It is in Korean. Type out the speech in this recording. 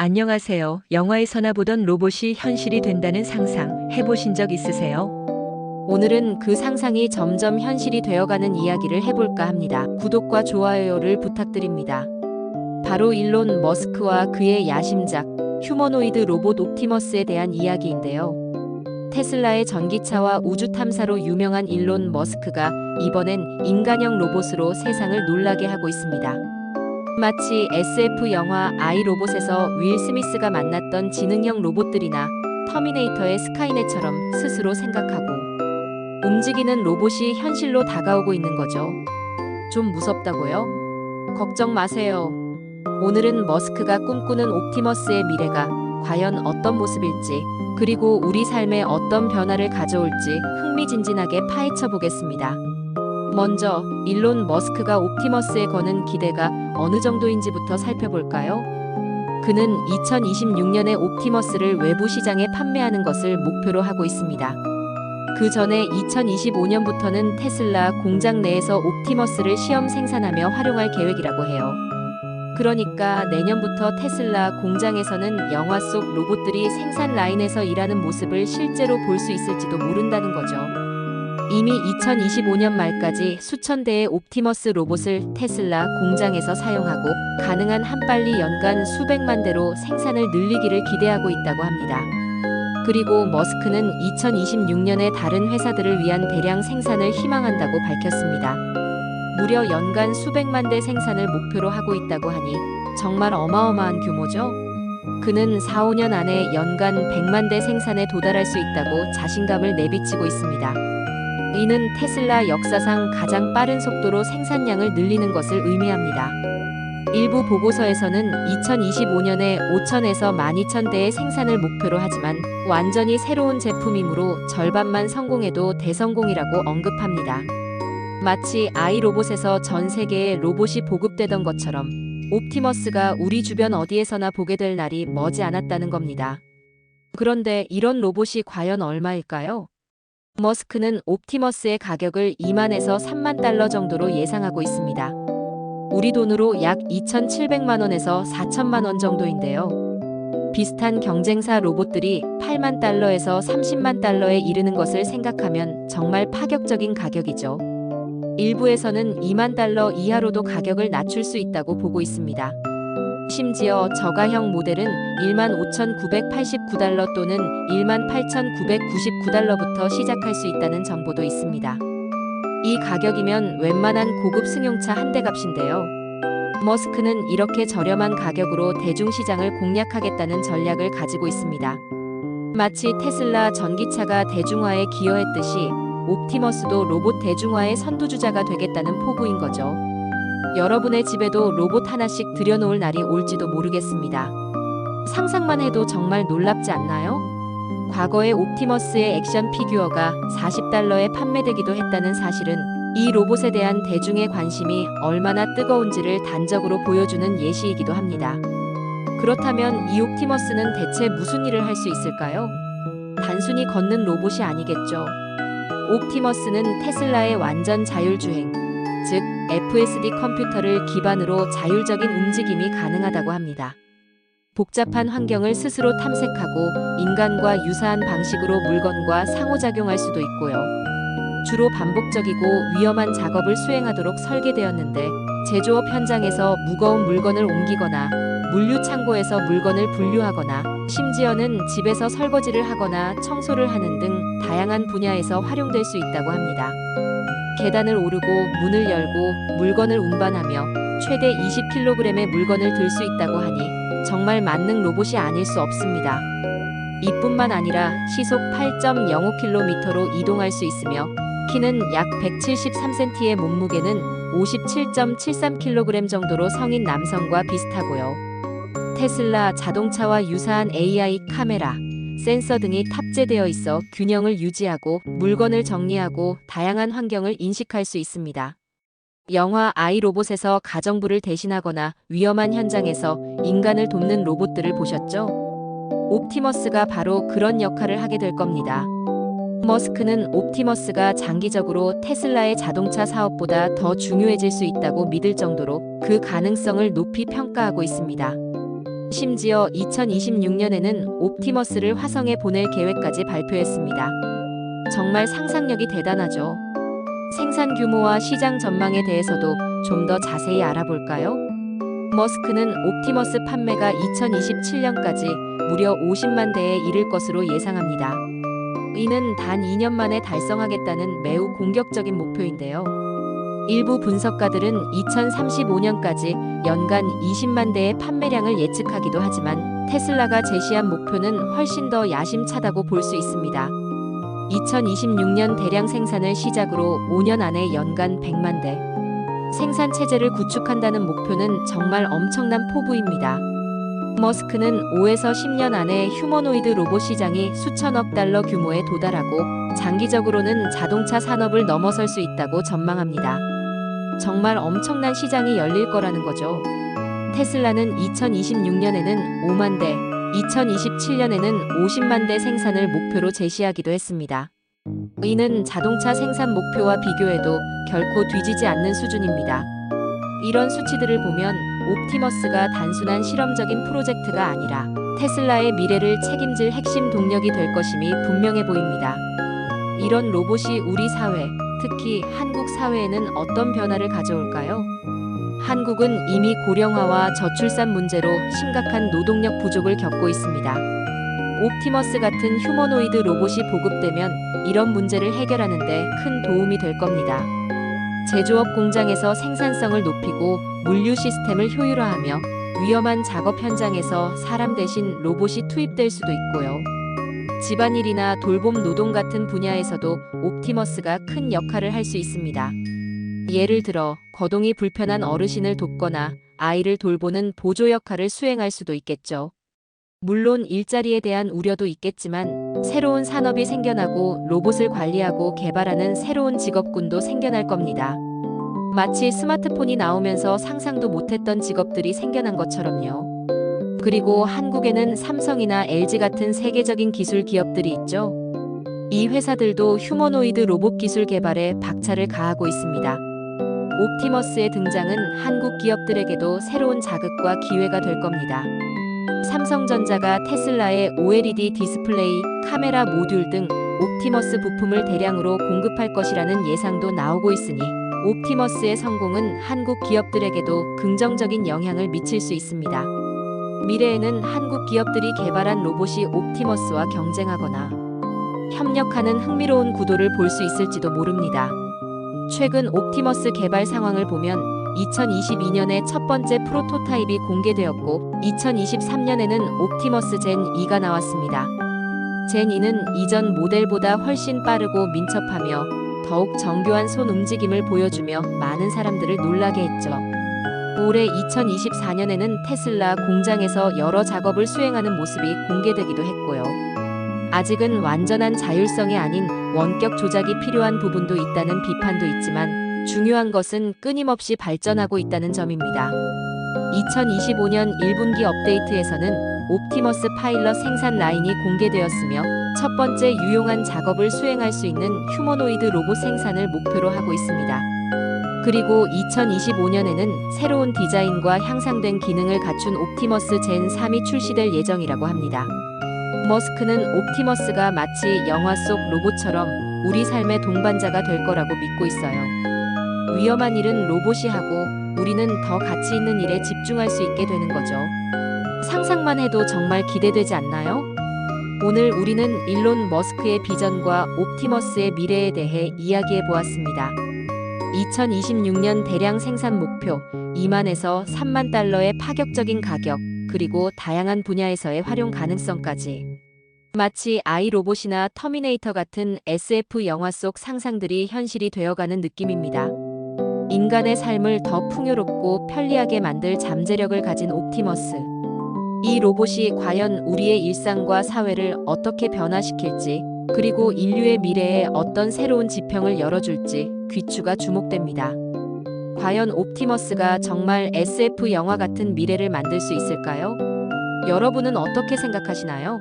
안녕하세요. 영화에서나 보던 로봇이 현실이 된다는 상상 해보신 적 있으세요? 오늘은 그 상상이 점점 현실이 되어가는 이야기를 해볼까 합니다. 구독과 좋아요를 부탁드립니다. 바로 일론 머스크와 그의 야심작 휴머노이드 로봇 옵티머스에 대한 이야기인데요. 테슬라의 전기차와 우주 탐사로 유명한 일론 머스크가 이번엔 인간형 로봇으로 세상을 놀라게 하고 있습니다. 마치 SF 영화 아이 로봇에서 윌 스미스가 만났던 지능형 로봇들이나 터미네이터의 스카이넷처럼 스스로 생각하고 움직이는 로봇이 현실로 다가오고 있는 거죠. 좀 무섭다고요? 걱정 마세요. 오늘은 머스크가 꿈꾸는 옵티머스의 미래가 과연 어떤 모습일지, 그리고 우리 삶에 어떤 변화를 가져올지 흥미진진하게 파헤쳐 보겠습니다. 먼저 일론 머스크가 옵티머스에 거는 기대가 어느 정도인지부터 살펴볼까요? 그는 2026년에 옵티머스를 외부 시장에 판매하는 것을 목표로 하고 있습니다. 그 전에 2025년부터는 테슬라 공장 내에서 옵티머스를 시험 생산하며 활용할 계획이라고 해요. 그러니까 내년부터 테슬라 공장에서는 영화 속 로봇들이 생산 라인에서 일하는 모습을 실제로 볼 수 있을지도 모른다는 거죠. 이미 2025년 말까지 수천 대의 옵티머스 로봇을 테슬라 공장에서 사용하고 가능한 한 빨리 연간 수백만 대로 생산을 늘리기를 기대하고 있다고 합니다. 그리고 머스크는 2026년에 다른 회사들을 위한 대량 생산을 희망한다고 밝혔습니다. 무려 연간 수백만 대 생산을 목표로 하고 있다고 하니 정말 어마어마한 규모죠? 그는 4, 5년 안에 연간 100만 대 생산에 도달할 수 있다고 자신감을 내비치고 있습니다. 이는 테슬라 역사상 가장 빠른 속도로 생산량을 늘리는 것을 의미합니다. 일부 보고서에서는 2025년에 5천에서 12,000대의 생산을 목표로 하지만 완전히 새로운 제품이므로 절반만 성공해도 대성공이라고 언급합니다. 마치 아이로봇에서 전 세계에 로봇이 보급되던 것처럼 옵티머스가 우리 주변 어디에서나 보게 될 날이 머지 않았다는 겁니다. 그런데 이런 로봇이 과연 얼마일까요? 머스크는 옵티머스의 가격을 2만에서 3만 달러 정도로 예상하고 있습니다. 우리 돈으로 약 2,700만 원에서 4천만 원 정도인데요. 비슷한 경쟁사 로봇들이 8만 달러에서 30만 달러에 이르는 것을 생각하면 정말 파격적인 가격이죠. 일부에서는 2만 달러 이하로도 가격을 낮출 수 있다고 보고 있습니다. 심지어 저가형 모델은 15,989달러 또는 18,999달러부터 시작할 수 있다는 정보도 있습니다. 이 가격이면 웬만한 고급 승용차 한 대 값인데요. 머스크는 이렇게 저렴한 가격으로 대중시장을 공략하겠다는 전략을 가지고 있습니다. 마치 테슬라 전기차가 대중화에 기여했듯이 옵티머스도 로봇 대중화의 선두주자가 되겠다는 포부인 거죠. 여러분의 집에도 로봇 하나씩 들여놓을 날이 올지도 모르겠습니다. 상상만 해도 정말 놀랍지 않나요? 과거에 옵티머스의 액션 피규어가 40달러에 판매되기도 했다는 사실은 이 로봇에 대한 대중의 관심이 얼마나 뜨거운지를 단적으로 보여주는 예시이기도 합니다. 그렇다면 이 옵티머스는 대체 무슨 일을 할 수 있을까요? 단순히 걷는 로봇이 아니겠죠. 옵티머스는 테슬라의 완전 자율주행, 즉 FSD 컴퓨터를 기반으로 자율적인 움직임이 가능하다고 합니다. 복잡한 환경을 스스로 탐색하고 인간과 유사한 방식으로 물건과 상호작용할 수도 있고요. 주로 반복적이고 위험한 작업을 수행하도록 설계되었는데 제조업 현장에서 무거운 물건을 옮기거나 물류 창고에서 물건을 분류하거나 심지어는 집에서 설거지를 하거나 청소를 하는 등 다양한 분야에서 활용될 수 있다고 합니다. 계단을 오르고 문을 열고 물건을 운반하며 최대 20kg의 물건을 들 수 있다고 하니 정말 만능 로봇이 아닐 수 없습니다. 이뿐만 아니라 시속 8.05km로 이동할 수 있으며 키는 약 173cm의 몸무게는 57.73kg 정도로 성인 남성과 비슷하고요. 테슬라 자동차와 유사한 AI 카메라, 센서 등이 탑재되어 있어 균형을 유지하고 물건을 정리하고 다양한 환경을 인식할 수 있습니다. 영화 아이 로봇에서 가정부를 대신하거나 위험한 현장에서 인간을 돕는 로봇들을 보셨죠? 옵티머스가 바로 그런 역할을 하게 될 겁니다. 머스크는 옵티머스가 장기적으로 테슬라의 자동차 사업보다 더 중요해질 수 있다고 믿을 정도로 그 가능성을 높이 평가하고 있습니다. 심지어 2026년에는 옵티머스를 화성에 보낼 계획까지 발표했습니다. 정말 상상력이 대단하죠. 생산 규모와 시장 전망에 대해서도 좀 더 자세히 알아볼까요? 머스크는 옵티머스 판매가 2027년까지 무려 50만 대에 이를 것으로 예상합니다. 이는 단 2년 만에 달성하겠다는 매우 공격적인 목표인데요. 일부 분석가들은 2035년까지 연간 20만 대의 판매량을 예측하기도 하지만 테슬라가 제시한 목표는 훨씬 더 야심차다고 볼 수 있습니다. 2026년 대량 생산을 시작으로 5년 안에 연간 100만 대 생산 체제를 구축한다는 목표는 정말 엄청난 포부입니다. 머스크는 5에서 10년 안에 휴머노이드 로봇 시장이 수천억 달러 규모에 도달하고 장기적으로는 자동차 산업을 넘어설 수 있다고 전망합니다. 정말 엄청난 시장이 열릴 거라는 거죠. 테슬라는 2026년에는 5만 대, 2027년에는 50만 대 생산을 목표로 제시하기도 했습니다. 이는 자동차 생산 목표와 비교해도 결코 뒤지지 않는 수준입니다. 이런 수치들을 보면 옵티머스가 단순한 실험적인 프로젝트가 아니라 테슬라의 미래를 책임질 핵심 동력이 될 것임이 분명해 보입니다. 이런 로봇이 우리 사회, 특히 한국 사회에는 어떤 변화를 가져올까요? 한국은 이미 고령화와 저출산 문제로 심각한 노동력 부족을 겪고 있습니다. 옵티머스 같은 휴머노이드 로봇이 보급되면 이런 문제를 해결하는 데 큰 도움이 될 겁니다. 제조업 공장에서 생산성을 높이고 물류 시스템을 효율화하며 위험한 작업 현장에서 사람 대신 로봇이 투입될 수도 있고요. 집안일이나 돌봄 노동 같은 분야에서도 옵티머스가 큰 역할을 할 수 있습니다. 예를 들어 거동이 불편한 어르신을 돕거나 아이를 돌보는 보조 역할을 수행할 수도 있겠죠. 물론 일자리에 대한 우려도 있겠지만 새로운 산업이 생겨나고 로봇을 관리하고 개발하는 새로운 직업군도 생겨날 겁니다. 마치 스마트폰이 나오면서 상상도 못했던 직업들이 생겨난 것처럼요. 그리고 한국에는 삼성이나 LG 같은 세계적인 기술 기업들이 있죠. 이 회사들도 휴머노이드 로봇 기술 개발에 박차를 가하고 있습니다. 옵티머스의 등장은 한국 기업들에게도 새로운 자극과 기회가 될 겁니다. 삼성전자가 테슬라의 OLED 디스플레이, 카메라 모듈 등 옵티머스 부품을 대량으로 공급할 것이라는 예상도 나오고 있으니 옵티머스의 성공은 한국 기업들에게도 긍정적인 영향을 미칠 수 있습니다. 미래에는 한국 기업들이 개발한 로봇이 옵티머스와 경쟁하거나 협력하는 흥미로운 구도를 볼 수 있을지도 모릅니다. 최근 옵티머스 개발 상황을 보면 2022년에 첫 번째 프로토타입이 공개되었고 2023년에는 옵티머스 젠 2가 나왔습니다. 젠 2는 이전 모델보다 훨씬 빠르고 민첩하며 더욱 정교한 손 움직임을 보여주며 많은 사람들을 놀라게 했죠. 올해 2024년에는 테슬라 공장에서 여러 작업을 수행하는 모습이 공개되기도 했고요. 아직은 완전한 자율성이 아닌 원격 조작이 필요한 부분도 있다는 비판도 있지만 중요한 것은 끊임없이 발전하고 있다는 점입니다. 2025년 1분기 업데이트에서는 옵티머스 파일럿 생산 라인이 공개되었으며 첫 번째 유용한 작업을 수행할 수 있는 휴머노이드 로봇 생산을 목표로 하고 있습니다. 그리고 2025년에는 새로운 디자인과 향상된 기능을 갖춘 옵티머스 젠 3이 출시될 예정이라고 합니다. 머스크는 옵티머스가 마치 영화 속 로봇처럼 우리 삶의 동반자가 될 거라고 믿고 있어요. 위험한 일은 로봇이 하고 우리는 더 가치 있는 일에 집중할 수 있게 되는 거죠. 상상만 해도 정말 기대되지 않나요? 오늘 우리는 일론 머스크의 비전과 옵티머스의 미래에 대해 이야기해 보았습니다. 2026년 대량 생산 목표 2만에서 3만 달러의 파격적인 가격, 그리고 다양한 분야에서의 활용 가능성까지. 마치 아이 로봇이나 터미네이터 같은 SF 영화 속 상상들이 현실이 되어가는 느낌입니다. 인간의 삶을 더 풍요롭고 편리하게 만들 잠재력을 가진 옵티머스. 이 로봇이 과연 우리의 일상과 사회를 어떻게 변화시킬지, 그리고 인류의 미래에 어떤 새로운 지평을 열어줄지 귀추가 주목됩니다. 과연 옵티머스가 정말 SF 영화 같은 미래를 만들 수 있을까요? 여러분은 어떻게 생각하시나요?